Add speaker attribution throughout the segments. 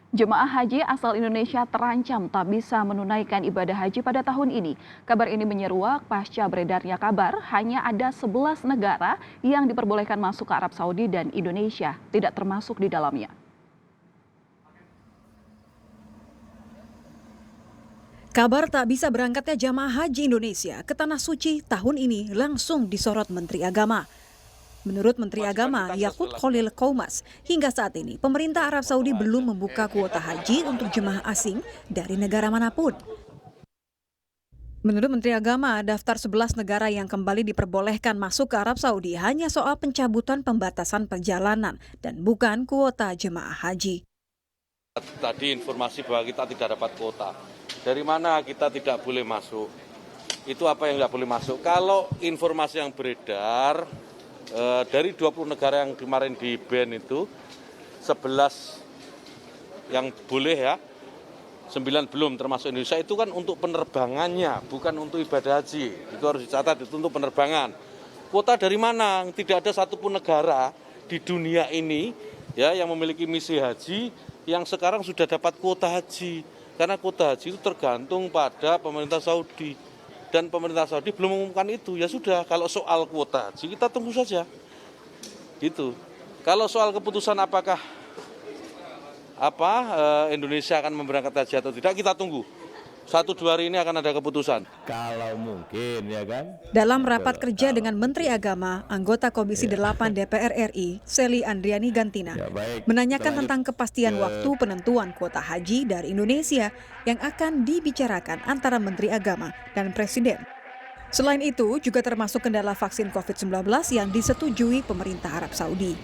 Speaker 1: Jemaah haji asal Indonesia terancam tak bisa menunaikan ibadah haji pada tahun ini. Kabar ini menyeruak pasca beredarnya kabar hanya ada 11 negara yang diperbolehkan masuk ke Arab Saudi dan Indonesia tidak termasuk di dalamnya.
Speaker 2: Kabar tak bisa berangkatnya jamaah haji Indonesia ke Tanah Suci tahun ini langsung disorot Menteri Agama. Menurut Menteri Agama Yakut Khalil Qoumas, hingga saat ini pemerintah Arab Saudi belum membuka kuota haji untuk jemaah asing dari negara manapun. Menurut Menteri Agama, daftar 11 negara yang kembali diperbolehkan masuk ke Arab Saudi hanya soal pencabutan pembatasan perjalanan dan bukan kuota jemaah haji.
Speaker 3: Tadi informasi bahwa kita tidak dapat kuota. Dari mana kita tidak boleh masuk? Itu apa yang nggak boleh masuk? Kalau informasi yang beredar, dari 20 negara yang kemarin di ban itu, 11 yang boleh ya, 9 belum termasuk Indonesia, itu kan untuk penerbangannya, bukan untuk ibadah haji. Itu harus dicatat, itu untuk penerbangan. Kuota dari mana? Tidak ada satupun negara di dunia ini ya yang memiliki misi haji yang sekarang sudah dapat kuota haji. Karena kuota haji itu tergantung pada pemerintah Saudi. Dan pemerintah Saudi belum mengumumkan itu. Ya sudah, kalau soal kuota haji kita tunggu saja. Gitu. Kalau soal keputusan apakah Indonesia akan memberangkatkan haji atau tidak, kita tunggu. 1-2 hari ini akan ada keputusan.
Speaker 4: Kalau mungkin ya kan.
Speaker 2: Dalam rapat kerja dengan Menteri Agama, anggota Komisi 8 DPR RI, Sely Andriani Gantina, menanyakan tentang kepastian waktu penentuan kuota haji dari Indonesia yang akan dibicarakan antara Menteri Agama dan Presiden. Selain itu, juga termasuk kendala vaksin COVID-19 yang disetujui pemerintah Arab Saudi.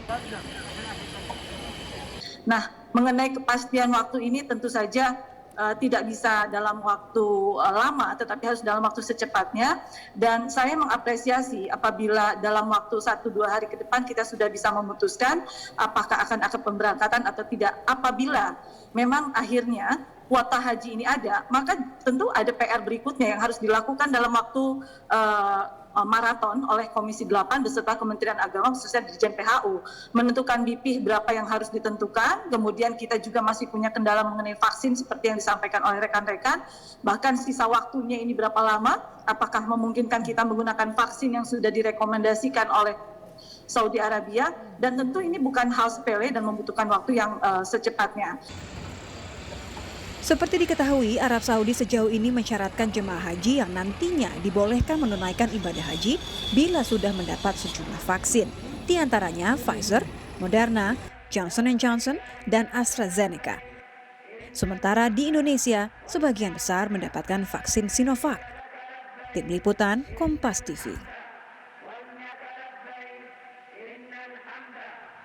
Speaker 5: Nah, mengenai kepastian waktu ini tentu saja tidak bisa dalam waktu lama, tetapi harus dalam waktu secepatnya. Dan saya mengapresiasi apabila dalam waktu 1-2 hari ke depan kita sudah bisa memutuskan apakah akan pemberangkatan atau tidak. Apabila memang akhirnya kuota haji ini ada, maka tentu ada PR berikutnya yang harus dilakukan dalam waktu maraton oleh Komisi 8 beserta Kementerian Agama khususnya Dirjen PHU, menentukan BP berapa yang harus ditentukan. Kemudian kita juga masih punya kendala mengenai vaksin seperti yang disampaikan oleh rekan-rekan, bahkan sisa waktunya ini berapa lama, apakah memungkinkan kita menggunakan vaksin yang sudah direkomendasikan oleh Saudi Arabia, dan tentu ini bukan hal sepele dan membutuhkan waktu yang secepatnya.
Speaker 2: Seperti diketahui, Arab Saudi sejauh ini mensyaratkan jemaah haji yang nantinya dibolehkan menunaikan ibadah haji bila sudah mendapat sejumlah vaksin, di antaranya Pfizer, Moderna, Johnson & Johnson, dan AstraZeneca. Sementara di Indonesia, sebagian besar mendapatkan vaksin Sinovac. Tim Liputan, Kompas TV.